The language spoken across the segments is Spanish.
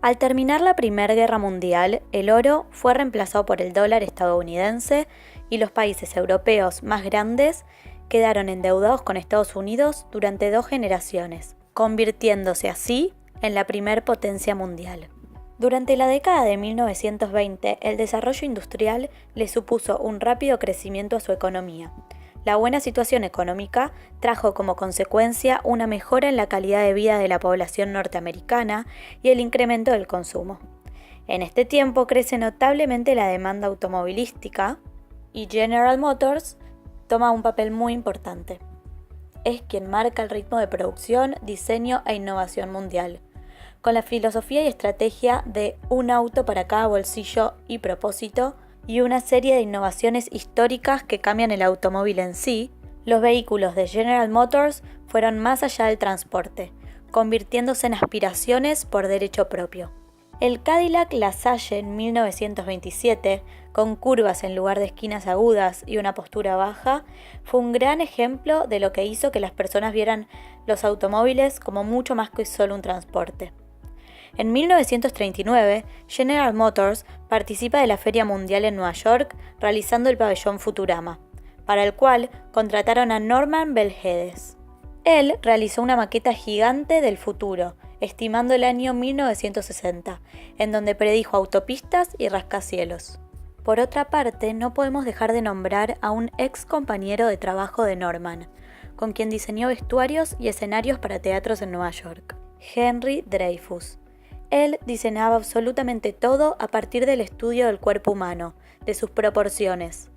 Al terminar la Primera Guerra Mundial, el oro fue reemplazado por el dólar estadounidense y los países europeos más grandes quedaron endeudados con Estados Unidos durante 2 generaciones, convirtiéndose así en la primer potencia mundial. Durante la década de 1920, el desarrollo industrial le supuso un rápido crecimiento a su economía. La buena situación económica trajo como consecuencia una mejora en la calidad de vida de la población norteamericana y el incremento del consumo. En este tiempo crece notablemente la demanda automovilística y General Motors toma un papel muy importante. Es quien marca el ritmo de producción, diseño e innovación mundial, con la filosofía y estrategia de un auto para cada bolsillo y propósito, y una serie de innovaciones históricas que cambian el automóvil en sí. Los vehículos de General Motors fueron más allá del transporte, convirtiéndose en aspiraciones por derecho propio. El Cadillac LaSalle en 1927, con curvas en lugar de esquinas agudas y una postura baja, fue un gran ejemplo de lo que hizo que las personas vieran los automóviles como mucho más que solo un transporte. En 1939, General Motors participa de la Feria Mundial en Nueva York realizando el pabellón Futurama, para el cual contrataron a Norman Belgedes. Él realizó una maqueta gigante del futuro, estimando el año 1960, en donde predijo autopistas y rascacielos. Por otra parte, no podemos dejar de nombrar a un ex compañero de trabajo de Norman, con quien diseñó vestuarios y escenarios para teatros en Nueva York, Henry Dreyfuss. Él diseñaba absolutamente todo a partir del estudio del cuerpo humano, de sus proporciones.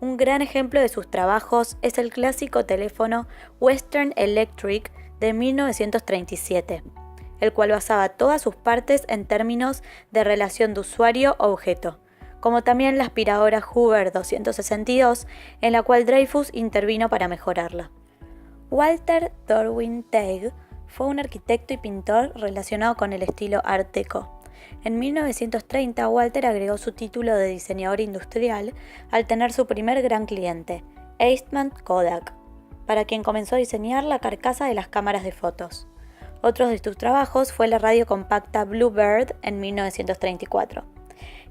Un gran ejemplo de sus trabajos es el clásico teléfono Western Electric de 1937, el cual basaba todas sus partes en términos de relación de usuario-objeto, como también la aspiradora Hoover 262, en la cual Dreyfuss intervino para mejorarla. Walter Thorwin Teague fue un arquitecto y pintor relacionado con el estilo Art Deco. En 1930, Walter agregó su título de diseñador industrial al tener su primer gran cliente, Eastman Kodak, para quien comenzó a diseñar la carcasa de las cámaras de fotos. Otro de sus trabajos fue la radio compacta Bluebird en 1934.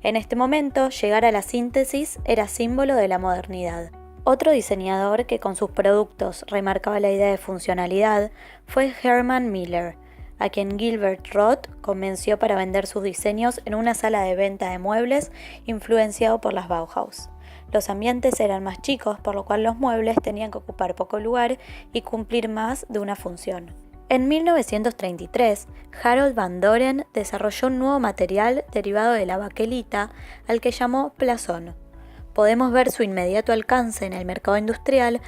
En este momento, llegar a la síntesis era símbolo de la modernidad. Otro diseñador que con sus productos remarcaba la idea de funcionalidad fue Herman Miller, a quien Gilbert Roth convenció para vender sus diseños en una sala de venta de muebles influenciado por las Bauhaus. Los ambientes eran más chicos, por lo cual los muebles tenían que ocupar poco lugar y cumplir más de una función. En 1933, Harold Van Doren desarrolló un nuevo material derivado de la baquelita al que llamó Plazón. Podemos ver su inmediato alcance en el mercado industrial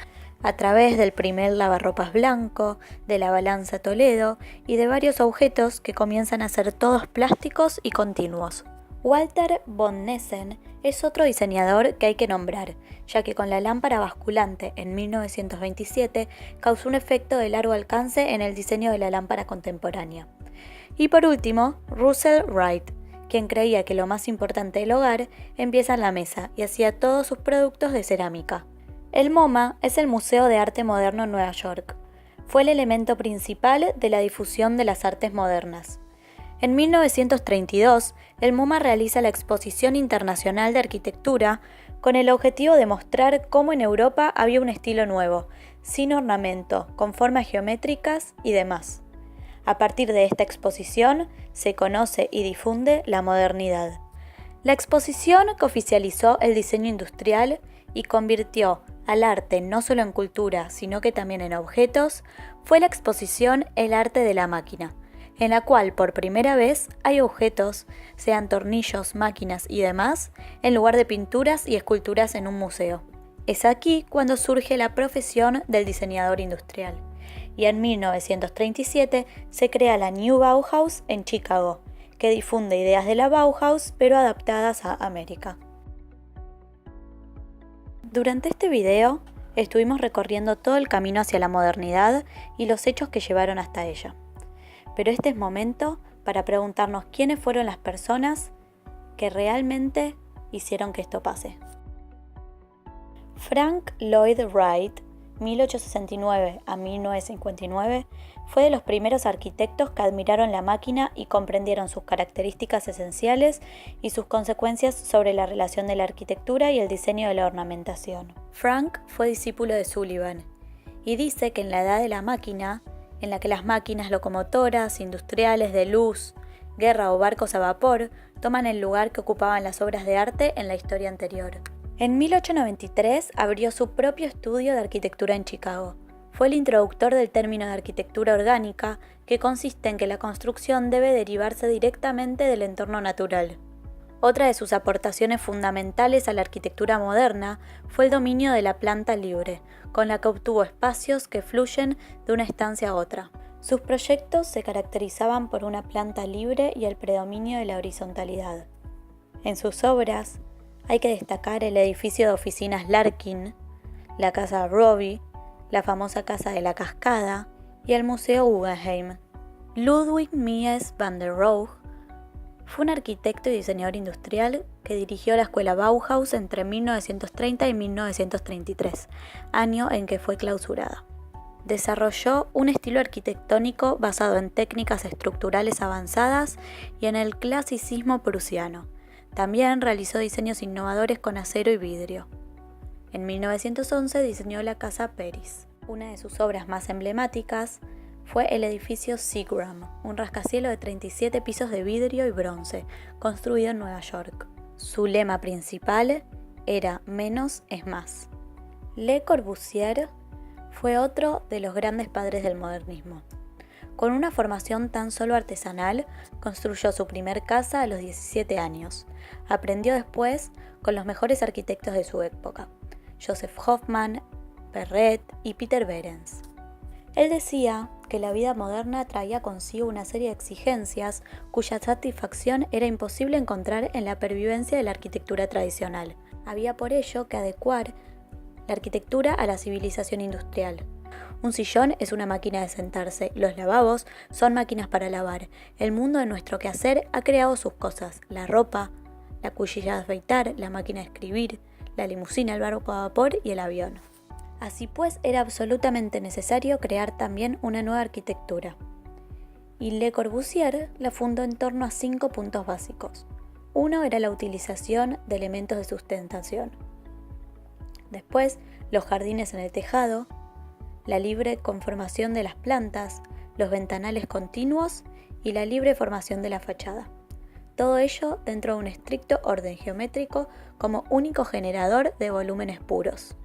a través del primer lavarropas blanco, de la balanza Toledo y de varios objetos que comienzan a ser todos plásticos y continuos. Walter von Nessen es otro diseñador que hay que nombrar, ya que con la lámpara basculante en 1927 causó un efecto de largo alcance en el diseño de la lámpara contemporánea. Y por último, Russell Wright, quien creía que lo más importante del hogar empieza en la mesa y hacía todos sus productos de cerámica. El MoMA es el Museo de Arte Moderno en Nueva York. Fue el elemento principal de la difusión de las artes modernas. En 1932, el MoMA realiza la Exposición Internacional de Arquitectura con el objetivo de mostrar cómo en Europa había un estilo nuevo, sin ornamento, con formas geométricas y demás. A partir de esta exposición, se conoce y difunde la modernidad. La exposición que oficializó el diseño industrial y convirtió al arte no solo en cultura, sino que también en objetos, fue la exposición El arte de la máquina, en la cual por primera vez hay objetos, sean tornillos, máquinas y demás, en lugar de pinturas y esculturas en un museo. Es aquí cuando surge la profesión del diseñador industrial. Y en 1937 se crea la New Bauhaus en Chicago, que difunde ideas de la Bauhaus pero adaptadas a América. Durante este video estuvimos recorriendo todo el camino hacia la modernidad y los hechos que llevaron hasta ella. Pero este es momento para preguntarnos quiénes fueron las personas que realmente hicieron que esto pase. Frank Lloyd Wright 1869 a 1959, fue de los primeros arquitectos que admiraron la máquina y comprendieron sus características esenciales y sus consecuencias sobre la relación de la arquitectura y el diseño de la ornamentación. Frank fue discípulo de Sullivan y dice que en la edad de la máquina, en la que las máquinas locomotoras, industriales, de luz, guerra o barcos a vapor toman el lugar que ocupaban las obras de arte en la historia anterior. En 1893 abrió su propio estudio de arquitectura en Chicago. Fue el introductor del término de arquitectura orgánica, que consiste en que la construcción debe derivarse directamente del entorno natural. Otra de sus aportaciones fundamentales a la arquitectura moderna fue el dominio de la planta libre, con la que obtuvo espacios que fluyen de una estancia a otra. Sus proyectos se caracterizaban por una planta libre y el predominio de la horizontalidad. En sus obras hay que destacar el edificio de oficinas Larkin, la Casa Robbie, la famosa Casa de la Cascada y el Museo Guggenheim. Ludwig Mies van der Rohe fue un arquitecto y diseñador industrial que dirigió la escuela Bauhaus entre 1930 y 1933, año en que fue clausurada. Desarrolló un estilo arquitectónico basado en técnicas estructurales avanzadas y en el clasicismo prusiano. También realizó diseños innovadores con acero y vidrio. En 1911 diseñó la Casa Peris. Una de sus obras más emblemáticas fue el edificio Seagram, un rascacielos de 37 pisos de vidrio y bronce, construido en Nueva York. Su lema principal era menos es más. Le Corbusier fue otro de los grandes padres del modernismo. Con una formación tan solo artesanal, construyó su primer casa a los 17 años. Aprendió después con los mejores arquitectos de su época, Joseph Hoffmann, Perret y Peter Behrens. Él decía que la vida moderna traía consigo una serie de exigencias cuya satisfacción era imposible encontrar en la pervivencia de la arquitectura tradicional. Había por ello que adecuar la arquitectura a la civilización industrial. Un sillón es una máquina de sentarse, los lavabos son máquinas para lavar. El mundo de nuestro quehacer ha creado sus cosas, la ropa, la cuchilla de afeitar, la máquina de escribir, la limusina, el barco a vapor y el avión. Así pues, era absolutamente necesario crear también una nueva arquitectura. Y Le Corbusier la fundó en torno a 5 puntos básicos. Uno era la utilización de elementos de sustentación. Después, los jardines en el tejado, la libre conformación de las plantas, los ventanales continuos y la libre formación de la fachada. Todo ello dentro de un estricto orden geométrico como único generador de volúmenes puros.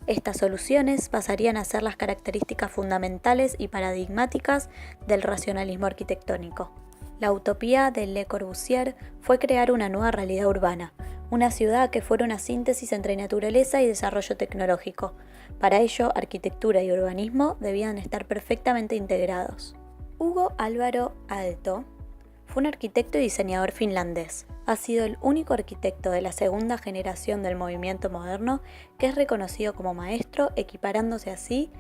Estas soluciones pasarían a ser las características fundamentales y paradigmáticas del racionalismo arquitectónico. La utopía de Le Corbusier fue crear una nueva realidad urbana, una ciudad que fuera una síntesis entre naturaleza y desarrollo tecnológico. Para ello, arquitectura y urbanismo debían estar perfectamente integrados. Ugo Álvaro Aalto fue un arquitecto y diseñador finlandés. Ha sido el único arquitecto de la segunda generación del movimiento moderno que es reconocido como maestro, equiparándose así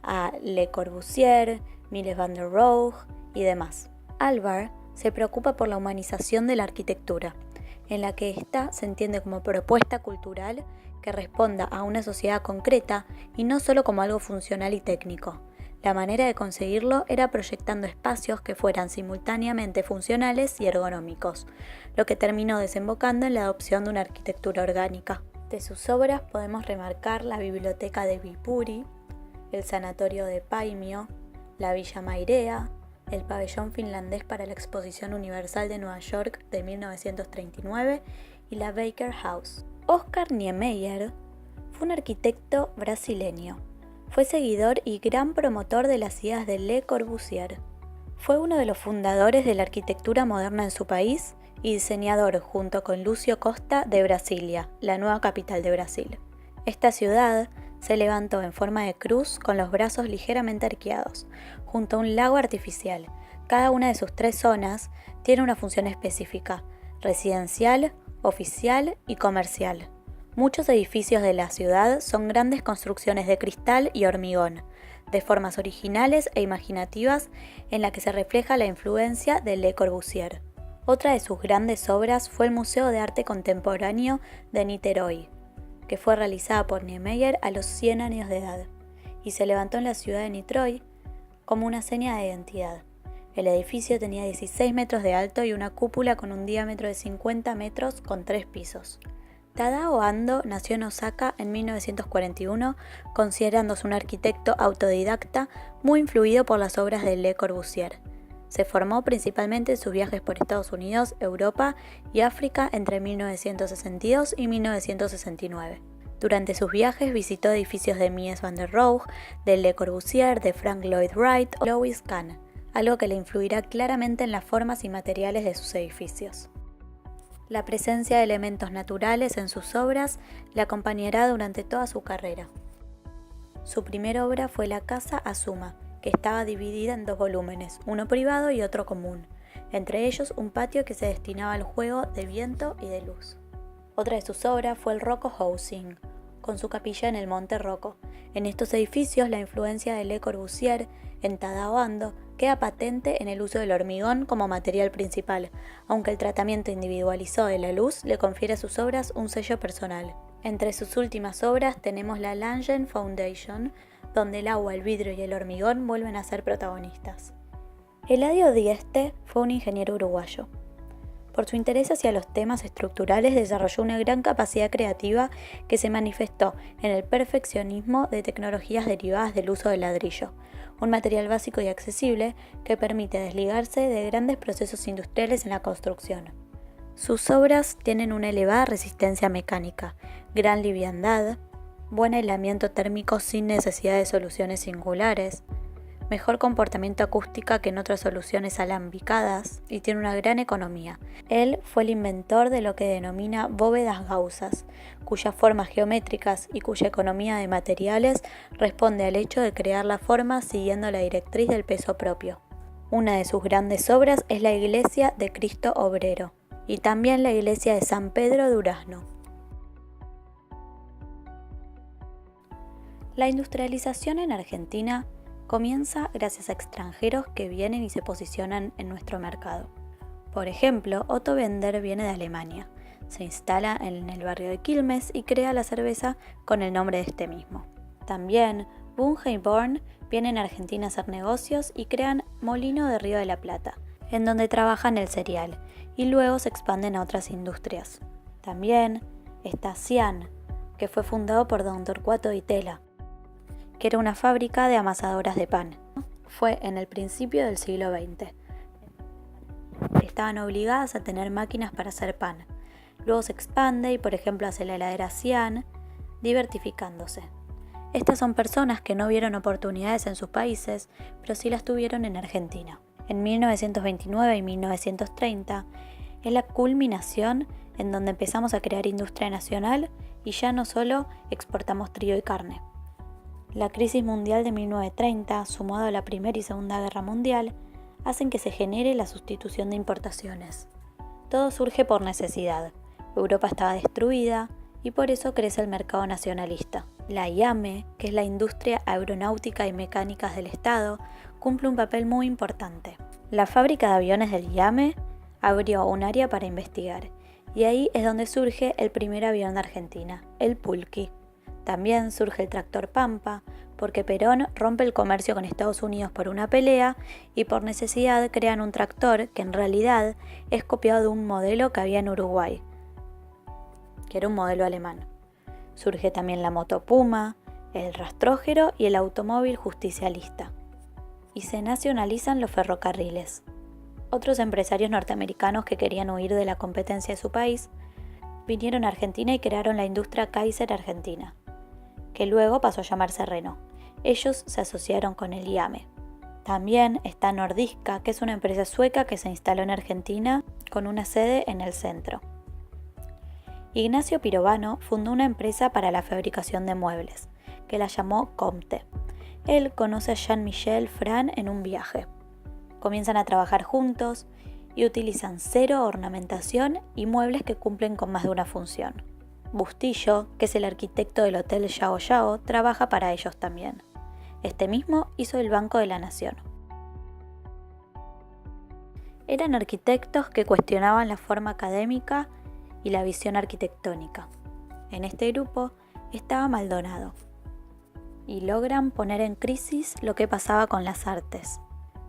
a Le Corbusier, Mies van der Rohe y demás. Álvar se preocupa por la humanización de la arquitectura, en la que ésta se entiende como propuesta cultural que responda a una sociedad concreta y no solo como algo funcional y técnico. La manera de conseguirlo era proyectando espacios que fueran simultáneamente funcionales y ergonómicos, lo que terminó desembocando en la adopción de una arquitectura orgánica. De sus obras podemos remarcar la biblioteca de Viipuri, el sanatorio de Paimio, la Villa Mairea, el pabellón finlandés para la Exposición Universal de Nueva York de 1939 y la Baker House. Oscar Niemeyer fue un arquitecto brasileño. Fue seguidor y gran promotor de las ideas de Le Corbusier. Fue uno de los fundadores de la arquitectura moderna en su país y diseñador junto con Lúcio Costa de Brasilia, la nueva capital de Brasil. Esta ciudad se levantó en forma de cruz con los brazos ligeramente arqueados, junto a un lago artificial. Cada una de sus 3 zonas tiene una función específica: residencial, oficial y comercial. Muchos edificios de la ciudad son grandes construcciones de cristal y hormigón, de formas originales e imaginativas en la que se refleja la influencia de Le Corbusier. Otra de sus grandes obras fue el Museo de Arte Contemporáneo de Niterói, que fue realizada por Niemeyer a los 100 años de edad, y se levantó en la ciudad de Nitroy como una seña de identidad. El edificio tenía 16 metros de alto y una cúpula con un diámetro de 50 metros con 3 pisos. Tadao Ando nació en Osaka en 1941, considerándose un arquitecto autodidacta muy influido por las obras de Le Corbusier. Se formó principalmente en sus viajes por Estados Unidos, Europa y África entre 1962 y 1969. Durante sus viajes visitó edificios de Mies van der Rohe, de Le Corbusier, de Frank Lloyd Wright o Louis Kahn, algo que le influirá claramente en las formas y materiales de sus edificios. La presencia de elementos naturales en sus obras le acompañará durante toda su carrera. Su primera obra fue la Casa Azuma, que estaba dividida en 2 volúmenes, uno privado y otro común, entre ellos un patio que se destinaba al juego de viento y de luz. Otra de sus obras fue el Rocco Housing, con su capilla en el Monte Rocco. En estos edificios la influencia de Le Corbusier en Tadao Ando queda patente en el uso del hormigón como material principal, aunque el tratamiento individualizado de la luz le confiere a sus obras un sello personal. Entre sus últimas obras tenemos la Langen Foundation, donde el agua, el vidrio y el hormigón vuelven a ser protagonistas. Eladio Dieste fue un ingeniero uruguayo. Por su interés hacia los temas estructurales desarrolló una gran capacidad creativa que se manifestó en el perfeccionismo de tecnologías derivadas del uso del ladrillo, un material básico y accesible que permite desligarse de grandes procesos industriales en la construcción. Sus obras tienen una elevada resistencia mecánica, gran liviandad, buen aislamiento térmico sin necesidad de soluciones singulares, mejor comportamiento acústica que en otras soluciones alambicadas y tiene una gran economía. Él fue el inventor de lo que denomina bóvedas gaussas, cuyas formas geométricas y cuya economía de materiales responde al hecho de crear la forma siguiendo la directriz del peso propio. Una de sus grandes obras es la Iglesia de Cristo Obrero y también la Iglesia de San Pedro Durazno. La industrialización en Argentina comienza gracias a extranjeros que vienen y se posicionan en nuestro mercado. Por ejemplo, Otto Bender viene de Alemania, se instala en el barrio de Quilmes y crea la cerveza con el nombre de este mismo. También Bunge y Born vienen a Argentina a hacer negocios y crean Molino de Río de la Plata, en donde trabajan el cereal y luego se expanden a otras industrias. También está Cian, que fue fundado por don Torcuato Di Tella, que era una fábrica de amasadoras de pan. Fue en el principio del siglo XX. Estaban obligadas a tener máquinas para hacer pan. Luego se expande y, por ejemplo, hace la heladera Cian, diversificándose. Estas son personas que no vieron oportunidades en sus países, pero sí las tuvieron en Argentina. En 1929 y 1930 es la culminación en donde empezamos a crear industria nacional y ya no solo exportamos trigo y carne. La crisis mundial de 1930, sumado a la Primera y Segunda Guerra Mundial, hacen que se genere la sustitución de importaciones. Todo surge por necesidad. Europa estaba destruida y por eso crece el mercado nacionalista. La IAME, que es la Industria Aeronáutica y Mecánicas del Estado, cumple un papel muy importante. La fábrica de aviones del IAME abrió un área para investigar y ahí es donde surge el primer avión de Argentina, el Pulqui. También surge el tractor Pampa, porque Perón rompe el comercio con Estados Unidos por una pelea y por necesidad crean un tractor que en realidad es copiado de un modelo que había en Uruguay, que era un modelo alemán. Surge también la moto Puma, el rastrógero y el automóvil justicialista. Y se nacionalizan los ferrocarriles. Otros empresarios norteamericanos que querían huir de la competencia de su país vinieron a Argentina y crearon la industria Kaiser Argentina, que luego pasó a llamarse Renault. Ellos se asociaron con el IAME. También está Nordiska, que es una empresa sueca que se instaló en Argentina con una sede en el centro. Ignacio Pirovano fundó una empresa para la fabricación de muebles, que la llamó Comte. Él conoce a Jean-Michel Fran en un viaje. Comienzan a trabajar juntos y utilizan cero ornamentación y muebles que cumplen con más de una función. Bustillo, que es el arquitecto del Hotel Yao Yao, trabaja para ellos también. Este mismo hizo el Banco de la Nación. Eran arquitectos que cuestionaban la forma académica y la visión arquitectónica. En este grupo estaba Maldonado. y logran poner en crisis lo que pasaba con las artes.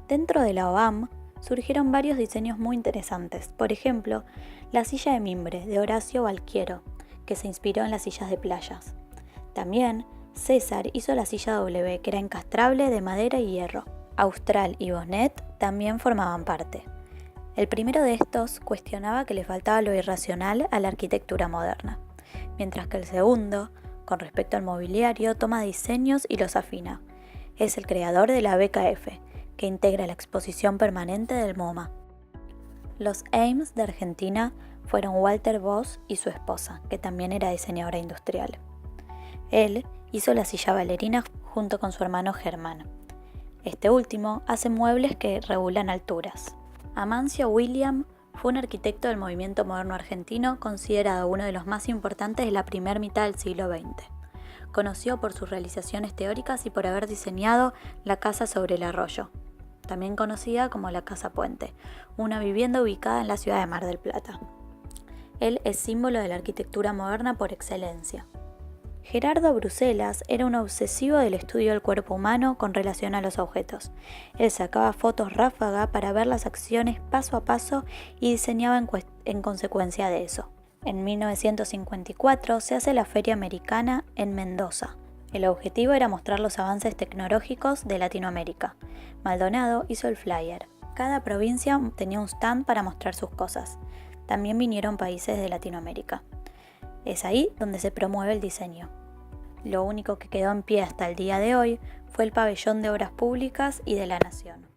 Dentro de la OAM surgieron varios diseños muy interesantes, por ejemplo, la silla de mimbre de Horacio Balquiero, que se inspiró en las sillas de playas. También César hizo la silla W, que era encastrable de madera y hierro. Austral y Bonnet también formaban parte. El primero de estos cuestionaba que le faltaba lo irracional a la arquitectura moderna, mientras que el segundo, con respecto al mobiliario, toma diseños y los afina. Es el creador de la BKF, que integra la exposición permanente del MoMA. Los Eames de Argentina fueron Walter Voss y su esposa, que también era diseñadora industrial. Él hizo la silla bailarina junto con su hermano Germán. Este último hace muebles que regulan alturas. Amancio William fue un arquitecto del movimiento moderno argentino considerado uno de los más importantes de la primera mitad del siglo XX. Conocido por sus realizaciones teóricas y por haber diseñado la Casa sobre el Arroyo, también conocida como la Casa Puente, una vivienda ubicada en la ciudad de Mar del Plata. Él es símbolo de la arquitectura moderna por excelencia. Gerardo Bruselas era un obsesivo del estudio del cuerpo humano con relación a los objetos. Él sacaba fotos ráfaga para ver las acciones paso a paso y diseñaba en consecuencia de eso. En 1954 se hace la Feria Americana en Mendoza. El objetivo era mostrar los avances tecnológicos de Latinoamérica. Maldonado hizo el flyer. Cada provincia tenía un stand para mostrar sus cosas. También vinieron países de Latinoamérica. Es ahí donde se promueve el diseño. Lo único que quedó en pie hasta el día de hoy fue el pabellón de obras públicas y de la Nación.